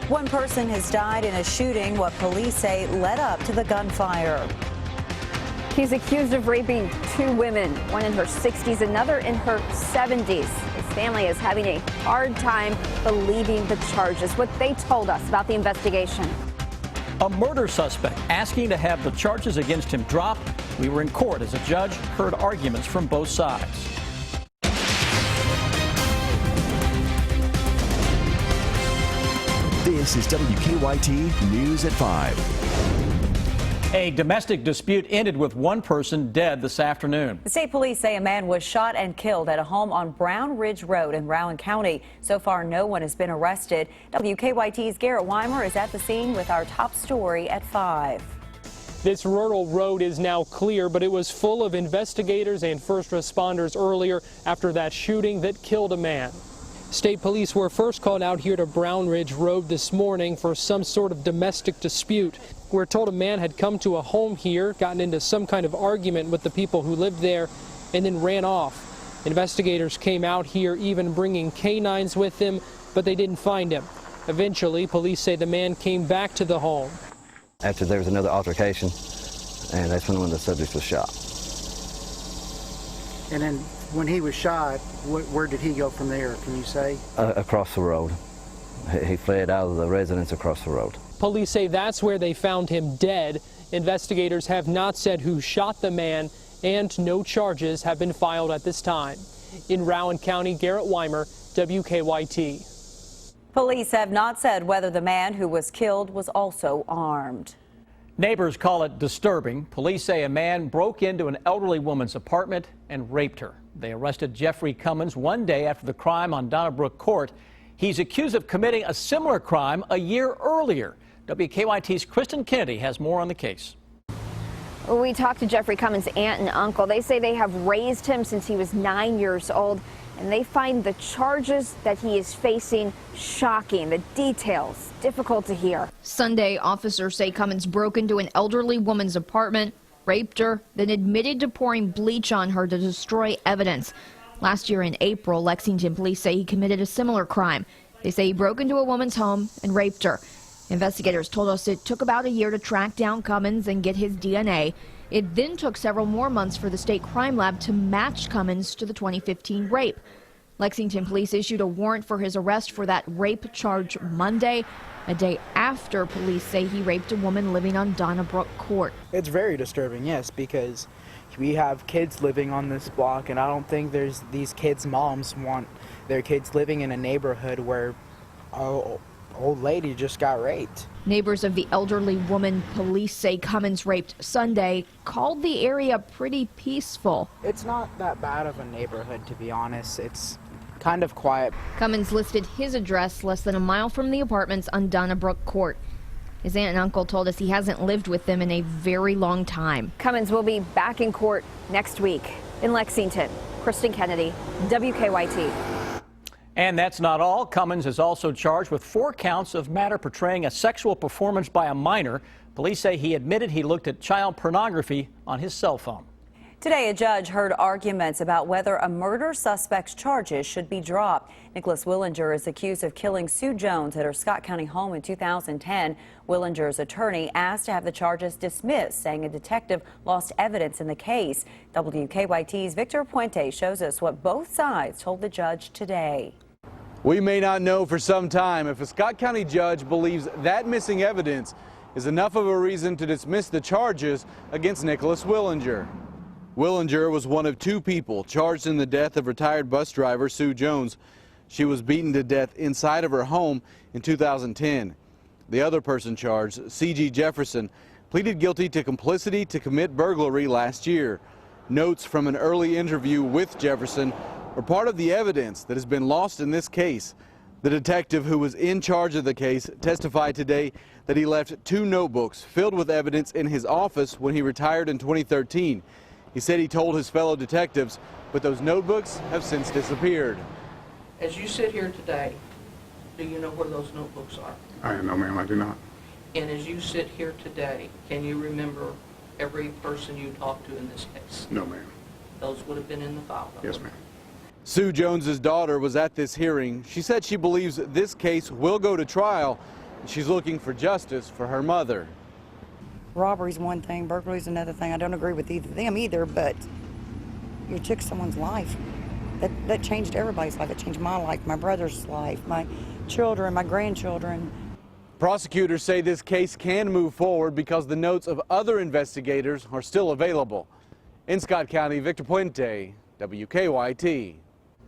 One person has died in a shooting, what police say led up to the gunfire. He's accused of raping two women, one in her 60s, another in her 70s. His family is having a hard time believing the charges. What they told us about the investigation. A murder suspect asking to have the charges against him dropped. We were in court as a judge heard arguments from both sides. This is WKYT News at 5. A domestic dispute ended with one person dead this afternoon. The state police say a man was shot and killed at a home on Brown Ridge Road in Rowan County. So far, no one has been arrested. WKYT's Garrett Weimer is at the scene with our top story at 5. This rural road is now clear, but it was full of investigators and first responders earlier after that shooting that killed a man. State police were first called out here to Brown Ridge Road this morning for some sort of domestic dispute. We're told a man had come to a home here, gotten into some kind of argument with the people who lived there, and then ran off. Investigators came out here, even bringing canines with them, but they didn't find him. Eventually, police say the man came back to the home. After there was another altercation, and that's when one of the subjects was shot. And then when he was shot, where did he go from there, can you say? Across the road. He fled out of the residence across the road. Police say that's where they found him dead. Investigators have not said who shot the man, and no charges have been filed at this time. In Rowan County, Garrett Weimer, WKYT. Police have not said whether the man who was killed was also armed. Neighbors call it disturbing. Police say a man broke into an elderly woman's apartment and raped her. They arrested Jeffrey Cummins one day after the crime on Donnabrook Court. He's accused of committing a similar crime a year earlier. WKYT's Kristen Kennedy has more on the case. We talked to Jeffrey Cummins' aunt and uncle. They say they have raised him since he was 9 years old, and they find the charges that he is facing shocking. The details difficult to hear. Sunday, officers say Cummins broke into an elderly woman's apartment, raped her, then admitted to pouring bleach on her to destroy evidence. Last year in April, Lexington police say he committed a similar crime. They say he broke into a woman's home and raped her. Investigators told us it took about a year to track down Cummins and get his DNA. It then took several more months for the state crime lab to match Cummins to the 2015 rape. Lexington police issued a warrant for his arrest for that rape charge Monday, a day after police say he raped a woman living on Donnabrook Court. It's very disturbing, yes, because we have kids living on this block, and I don't think these kids' moms want their kids living in a neighborhood where an old lady just got raped. Neighbors of the elderly woman police say Cummins raped Sunday called the area pretty peaceful. It's not that bad of a neighborhood, to be honest. It's kind of quiet. Cummins listed his address less than a mile from the apartments on Donnabrook Court. His aunt and uncle told us he hasn't lived with them in a very long time. Cummins will be back in court next week. In Lexington, Kristen Kennedy, WKYT. And that's not all. Cummins is also charged with 4 counts of matter portraying a sexual performance by a minor. Police say he admitted he looked at child pornography on his cell phone. Today, a judge heard arguments about whether a murder suspect's charges should be dropped. Nicholas Willinger is accused of killing Sue Jones at her Scott County home in 2010. Willinger's attorney asked to have the charges dismissed, saying a detective lost evidence in the case. WKYT's Victor Puente shows us what both sides told the judge today. We may not know for some time if a Scott County judge believes that missing evidence is enough of a reason to dismiss the charges against Nicholas Willinger. Willinger was one of 2 people charged in the death of retired bus driver Sue Jones. She was beaten to death inside of her home in 2010. The other person charged, C.G. Jefferson, pleaded guilty to complicity to commit burglary last year. Notes from an early interview with Jefferson are part of the evidence that has been lost in this case. The detective who was in charge of the case testified today that he left 2 notebooks filled with evidence in his office when he retired in 2013. He said he told his fellow detectives, but those notebooks have since disappeared. As you sit here today, do you know where those notebooks are? No, ma'am, I do not. And as you sit here today, can you remember every person you talked to in this case? No, ma'am. Those would have been in the file. Yes, ma'am. Sue Jones's daughter was at this hearing. She said she believes this case will go to trial. She's looking for justice for her mother. Robbery's one thing, burglary's another thing. I don't agree with them either, but you took someone's life. That changed everybody's life. It changed my life, my brother's life, my children, my grandchildren. Prosecutors say this case can move forward because the notes of other investigators are still available. In Scott County, Victor Puente, WKYT.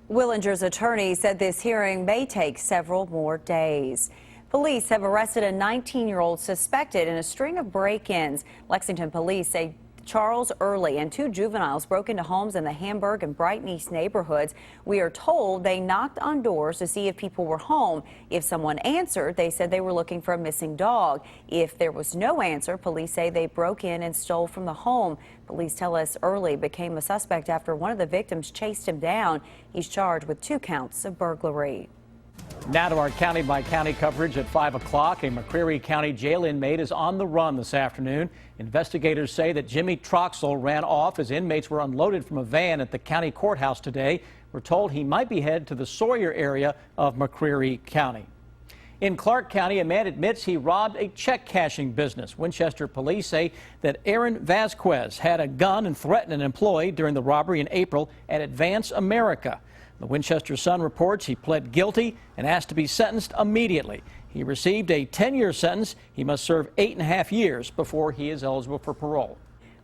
Willinger's attorney said this hearing may take several more days. Police have arrested a 19-year-old suspected in a string of break-ins. Lexington police say Charles Early and two juveniles broke into homes in the Hamburg and Brighton East neighborhoods. We are told they knocked on doors to see if people were home. If someone answered, they said they were looking for a missing dog. If there was no answer, police say they broke in and stole from the home. Police tell us Early became a suspect after one of the victims chased him down. He's charged with 2 counts of burglary. Now to our county-by-county coverage at 5 o'clock. A McCreary County jail inmate is on the run this afternoon. Investigators say that Jimmy Troxel ran off as inmates were unloaded from a van at the county courthouse today. We're told he might be headed to the Sawyer area of McCreary County. In Clark County, a man admits he robbed a check cashing business. Winchester police say that Aaron Vasquez had a gun and threatened an employee during the robbery in April at Advance America. The Winchester Sun reports he pled guilty and asked to be sentenced immediately. He received a 10-year sentence. He must serve 8.5 years before he is eligible for parole.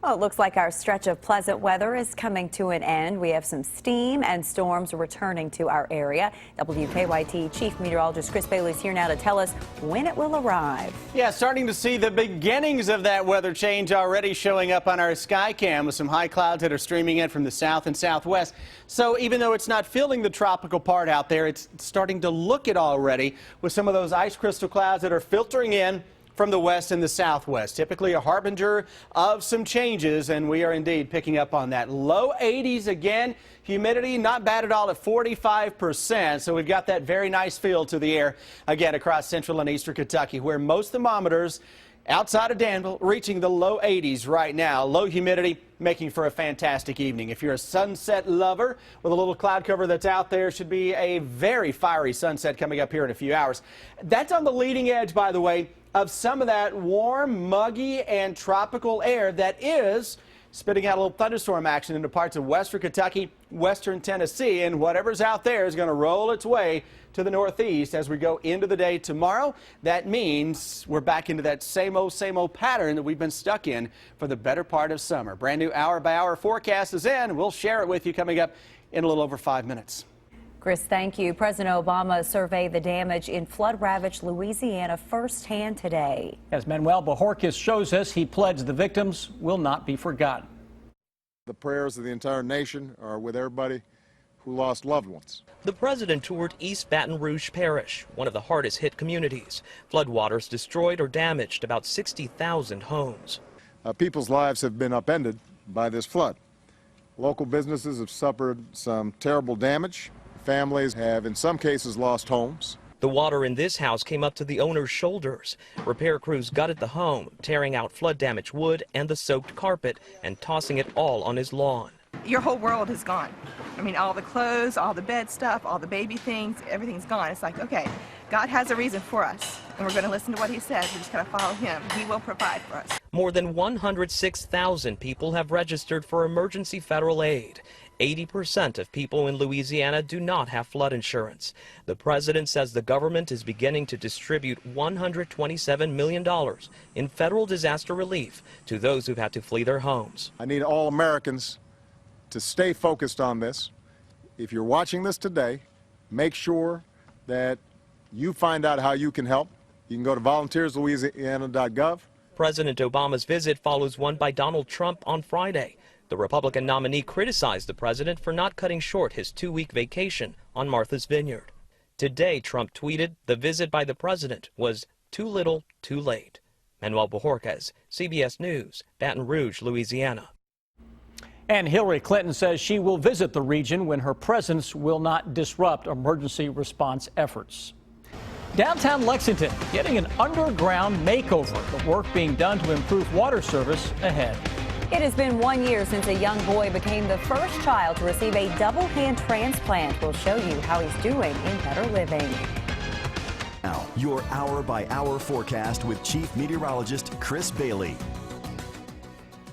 Well, it looks like our stretch of pleasant weather is coming to an end. We have some steam and storms returning to our area. WKYT Chief Meteorologist Chris Bailey is here now to tell us when it will arrive. Yeah, starting to see the beginnings of that weather change already showing up on our sky cam with some high clouds that are streaming in from the south and southwest. So even though it's not feeling the tropical part out there, it's starting to look it already with some of those ice crystal clouds that are filtering in from the west and the southwest. Typically a harbinger of some changes, and we are indeed picking up on that. Low 80s again. Humidity not bad at all at 45%. So we've got that very nice feel to the air again across central and eastern Kentucky, where most thermometers outside of Danville reaching the low 80s right now. Low humidity making for a fantastic evening. If you're a sunset lover with a little cloud cover that's out there, should be a very fiery sunset coming up here in a few hours. That's on the leading edge, by the way, of some of that warm, muggy, and tropical air that is spitting out a little thunderstorm action into parts of western Kentucky, western Tennessee, and whatever's out there is going to roll its way to the northeast as we go into the day tomorrow. That means we're back into that same old pattern that we've been stuck in for the better part of summer. Brand new hour-by-hour forecast is in. We'll share it with you coming up in a little over 5 minutes. Chris, thank you. President Obama surveyed the damage in flood-ravaged Louisiana firsthand today. As Manuel Bojorquez shows us, he pledged the victims will not be forgotten. The prayers of the entire nation are with everybody who lost loved ones. The president toured East Baton Rouge Parish, one of the hardest hit communities. Floodwaters destroyed or damaged about 60,000 homes. People's lives have been upended by this flood. Local businesses have suffered some terrible damage. Families have, in some cases, lost homes. The water in this house came up to the owner's shoulders. Repair crews gutted the home, tearing out flood-damaged wood and the soaked carpet and tossing it all on his lawn. Your whole world is gone. I mean, all the clothes, all the bed stuff, all the baby things, everything's gone. It's like, okay, God has a reason for us, and we're going to listen to what he says. We just got to follow him. He will provide for us. More than 106,000 people have registered for emergency federal aid. 80% of people in Louisiana do not have flood insurance. The president says the government is beginning to distribute $127 million in federal disaster relief to those who've had to flee their homes. I need all Americans to stay focused on this. If you're watching this today, make sure that you find out how you can help. You can go to volunteerslouisiana.gov. President Obama's visit follows one by Donald Trump on Friday. The Republican nominee criticized the president for not cutting short his 2-week vacation on Martha's Vineyard. Today, Trump tweeted the visit by the president was too little, too late. Manuel Bojorquez, CBS News, Baton Rouge, Louisiana. And Hillary Clinton says she will visit the region when her presence will not disrupt emergency response efforts. Downtown Lexington getting an underground makeover, the work being done to improve water service ahead. It has been 1 year since a young boy became the first child to receive a double hand transplant. We'll show you how he's doing in Better Living. Now. your hour-by-hour forecast with Chief Meteorologist Chris Bailey.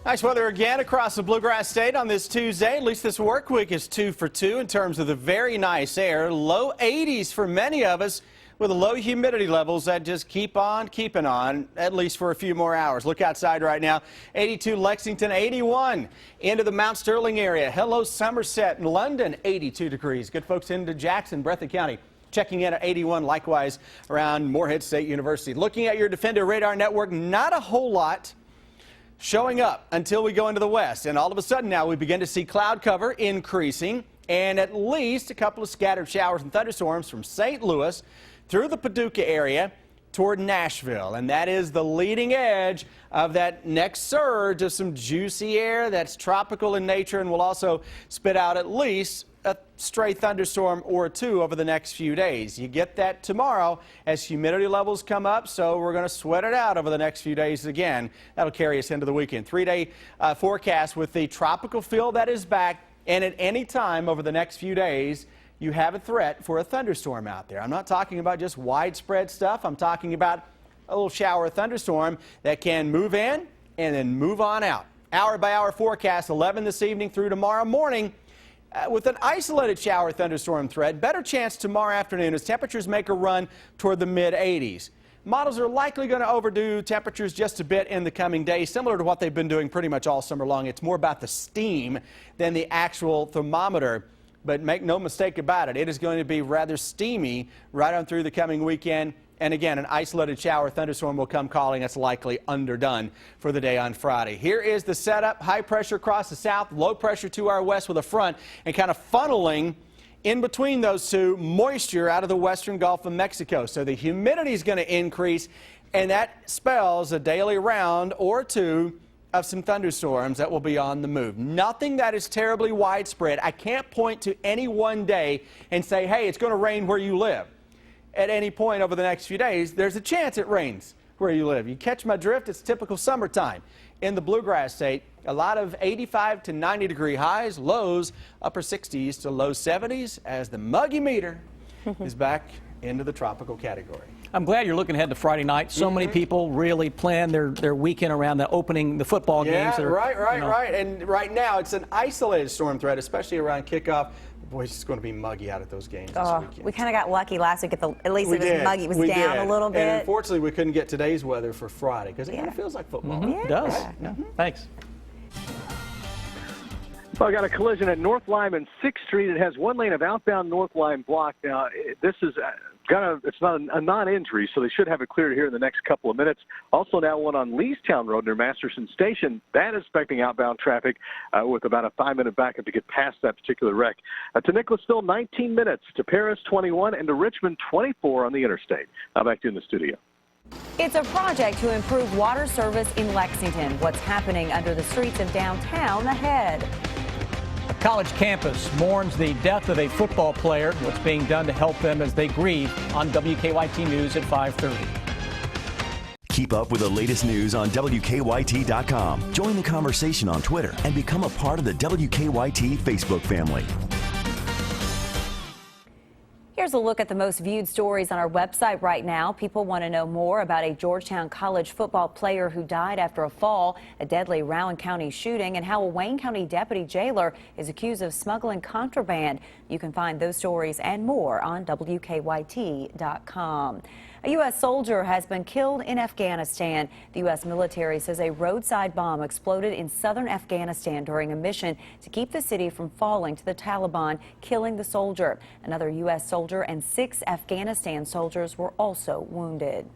Nice weather again across the Bluegrass State on this Tuesday. At least this work week is 2 for 2 in terms of the very nice air. Low 80s for many of us with the low humidity levels that just keep on keeping on, at least for a few more hours. Look outside right now. 82 Lexington, 81 into the Mount Sterling area. Hello Somerset and London, 82 degrees. Good folks into Jackson, Breathitt County, checking in at 81, likewise around Morehead State University. Looking at your Defender radar network, not a whole lot showing up until we go into the west. And all of a sudden now we begin to see cloud cover increasing and at least a couple of scattered showers and thunderstorms from St. Louis through the Paducah area toward Nashville. And that is the leading edge of that next surge of some juicy air that's tropical in nature and will also spit out at least a stray thunderstorm or two over the next few days. You get that tomorrow as humidity levels come up, so we're going to sweat it out over the next few days again. That'll carry us into the weekend. 3-day forecast with the tropical feel that is back, and at any time over the next few days, you have a threat for a thunderstorm out there. I'm not talking about just widespread stuff. I'm talking about a little shower thunderstorm that can move in and then move on out. Hour-by-hour forecast, 11 this evening through tomorrow morning. With an isolated shower thunderstorm threat, better chance tomorrow afternoon as temperatures make a run toward the mid-80s. Models are likely going to overdo temperatures just a bit in the coming days, similar to what they've been doing pretty much all summer long. It's more about the steam than the actual thermometer. But make no mistake about it, it is going to be rather steamy right on through the coming weekend. And again, an isolated shower thunderstorm will come calling. That's likely underdone for the day on Friday. Here is the setup. High pressure across the south, low pressure to our west with a front, and kind of funneling in between those two moisture out of the western Gulf of Mexico. So the humidity is going to increase, and that spells a daily round or two of some thunderstorms that will be on the move. Nothing that is terribly widespread. I can't point to any one day and say, hey, it's going to rain where you live. At any point over the next few days, there's a chance it rains where you live. You catch my drift? It's typical summertime. In the Bluegrass State, a lot of 85 to 90 degree highs, lows, upper 60s to low 70s as the muggy meter is back into the tropical category. I'm glad you're looking ahead to Friday night. So many people really plan their weekend around the football games. Yeah, right. And right now, it's an isolated storm threat, especially around kickoff. Boy, it's going to be muggy out at those games this weekend. We kind of got lucky last week. At least it was muggy. It was down a little bit. And unfortunately, we couldn't get today's weather for Friday because it kind of feels like football. It does. Yeah. Thanks. Well, I got a collision at North Lime and 6th Street. It has one lane of outbound North Lime blocked. Now, this is it's not a non-injury, so they should have it cleared here in the next couple of minutes. Also now one on Leestown Road near Masterson Station. That is expecting outbound traffic with about a 5-minute backup to get past that particular wreck. To Nicholasville, 19 minutes. To Paris, 21. And to Richmond, 24 on the interstate. Now back to you in the studio. It's a project to improve water service in Lexington. What's happening under the streets of downtown ahead. A college campus mourns the death of a football player. What's being done to help them as they grieve on WKYT News at 5:30. Keep up with the latest news on WKYT.com. Join the conversation on Twitter and become a part of the WKYT Facebook family. Here's a look at the most viewed stories on our website right now. People want to know more about a Georgetown College football player who died after a fall, a deadly Rowan County shooting, and how a Wayne County deputy jailer is accused of smuggling contraband. You can find those stories and more on WKYT.com. A U.S. soldier has been killed in Afghanistan. The U.S. military says a roadside bomb exploded in southern Afghanistan during a mission to keep the city from falling to the Taliban, killing the soldier. Another U.S. soldier and 6 Afghanistan soldiers were also wounded.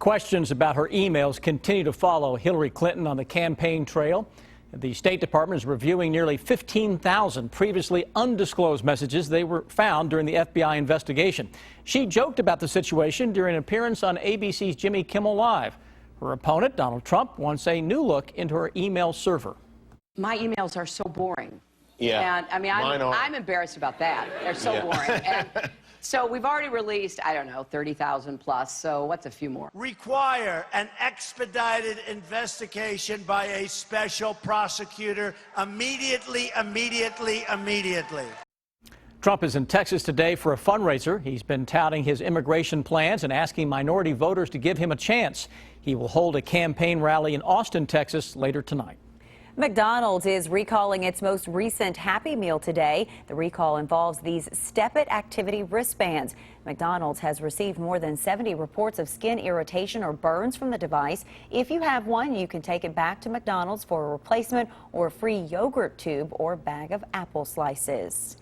Questions about her emails continue to follow Hillary Clinton on the campaign trail. The State Department is reviewing nearly 15,000 previously undisclosed messages they were found during the FBI investigation. She joked about the situation during an appearance on ABC's Jimmy Kimmel Live. Her opponent, Donald Trump, wants a new look into her email server. My emails are so boring. Yeah. And I mean, I'm embarrassed about that. They're so boring. And so we've already released, I don't know, 30,000 plus. So what's a few more? Require an expedited investigation by a special prosecutor immediately. Trump is in Texas today for a fundraiser. He's been touting his immigration plans and asking minority voters to give him a chance. He will hold a campaign rally in Austin, Texas later tonight. McDonald's is recalling its most recent Happy Meal today. The recall involves these Step It activity wristbands. McDonald's has received more than 70 reports of skin irritation or burns from the device. If you have one, you can take it back to McDonald's for a replacement or a free yogurt tube or bag of apple slices.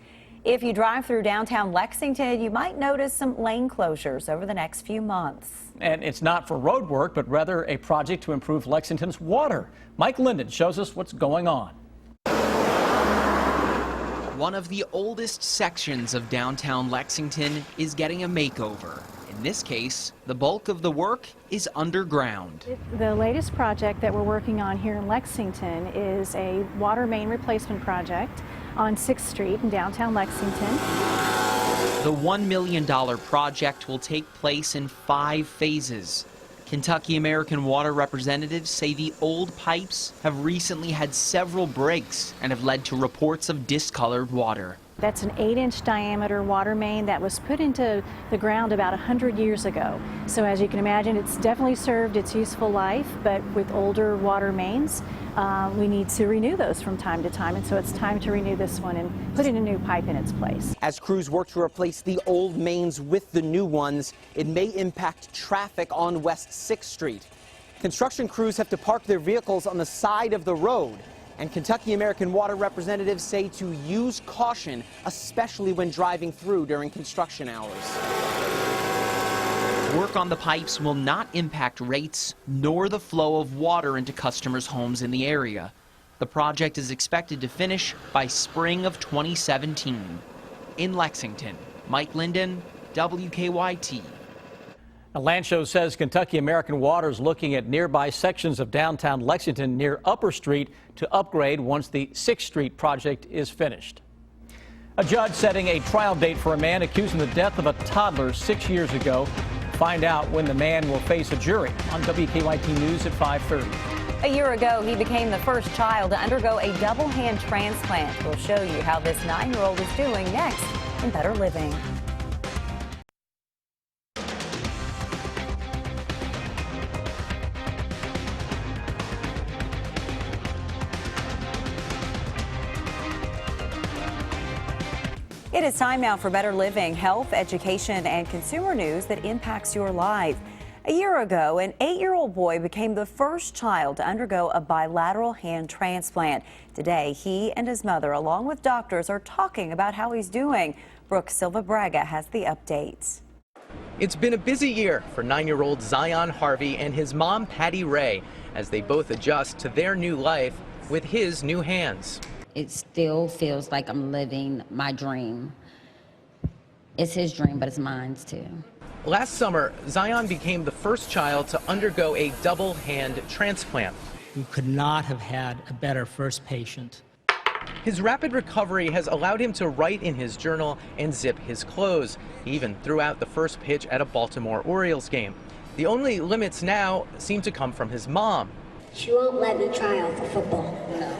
If you drive through downtown Lexington, you might notice some lane closures over the next few months. And it's not for road work, but rather a project to improve Lexington's water. Mike Linden shows us what's going on. One of the oldest sections of downtown Lexington is getting a makeover. In this case, the bulk of the work is underground. The latest project that we're working on here in Lexington is a water main replacement project on 6th Street in downtown Lexington. The $1 million project will take place in 5 phases. Kentucky American Water representatives say the old pipes have recently had several breaks and have led to reports of discolored water. That's an 8-inch diameter water main that was put into the ground about 100 years ago. So as you can imagine, it's definitely served its useful life, but with older water mains, we need to renew those from time to time, and so it's time to renew this one and put in a new pipe in its place. As crews work to replace the old mains with the new ones, it may impact traffic on West 6th Street. Construction crews have to park their vehicles on the side of the road, and Kentucky American Water representatives say to use caution, especially when driving through during construction hours. Work on the pipes will not impact rates nor the flow of water into customers' homes in the area. The project is expected to finish by spring of 2017. In Lexington, Mike Linden, WKYT. A land show says Kentucky American Water is looking at nearby sections of downtown Lexington near Upper Street to upgrade once the 6th Street project is finished. A judge setting a trial date for a man accused of the death of a toddler 6 years ago. Find out when the man will face a jury on WKYT News at 5:30. A year ago, he became the first child to undergo a double hand transplant. We'll show you how this 9-year-old is doing next in Better Living. It is time now for Better Living, health, education, and consumer news that impacts your life. A year ago, an 8-year-old boy became the first child to undergo a bilateral hand transplant. Today, he and his mother, along with doctors, are talking about how he's doing. Brooke Silva Braga has the updates. It's been a busy year for 9-year-old Zion Harvey and his mom, Patty Ray, as they both adjust to their new life with his new hands. It still feels like I'm living my dream. It's his dream, but it's mine too. Last summer, Zion became the first child to undergo a double hand transplant. We could not have had a better first patient. His rapid recovery has allowed him to write in his journal and zip his clothes. He even threw out the first pitch at a Baltimore Orioles game. The only limits now seem to come from his mom. She won't let me try out for football. No.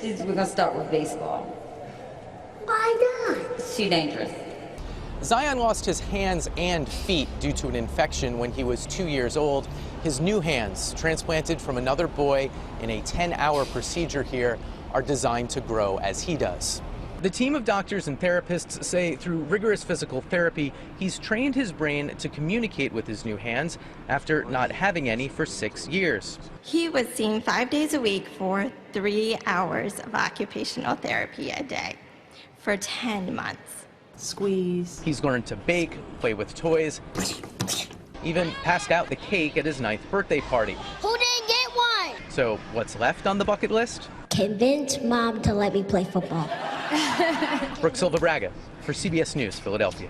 We're gonna start with baseball. Why not? It's too dangerous. Zion lost his hands and feet due to an infection when he was 2 years old. His new hands, transplanted from another boy in a 10-hour procedure here, are designed to grow as he does. The team of doctors and therapists say through rigorous physical therapy, he's trained his brain to communicate with his new hands after not having any for 6 years. He was seen 5 days a week for 3 hours of occupational therapy a day for 10 months. Squeeze. He's learned to bake, play with toys, even passed out the cake at his 9th birthday party. Who didn't get one? So what's left on the bucket list? Convince Mom to let me play football. Brooke Silva Braga for CBS News, Philadelphia.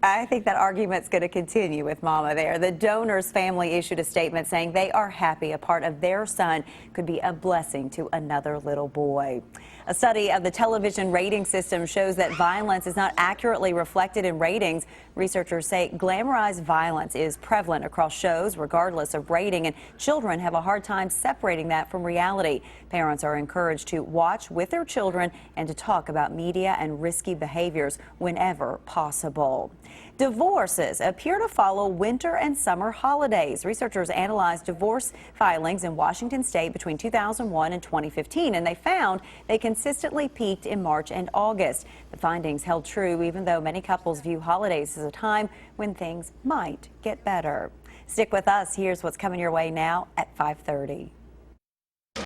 I think that argument's going to continue with Mama there. The donor's family issued a statement saying they are happy a part of their son could be a blessing to another little boy. A study of the television rating system shows that violence is not accurately reflected in ratings. Researchers say glamorized violence is prevalent across shows regardless of rating, and children have a hard time separating that from reality. Parents are encouraged to watch with their children and to talk about media and risky behaviors whenever possible. Divorces appear to follow winter and summer holidays. Researchers analyzed divorce filings in Washington state between 2001 and 2015, and they found they consistently peaked in March and August. The findings held true even though many couples view holidays as a time when things might get better. Stick with us. Here's what's coming your way now at 5:30.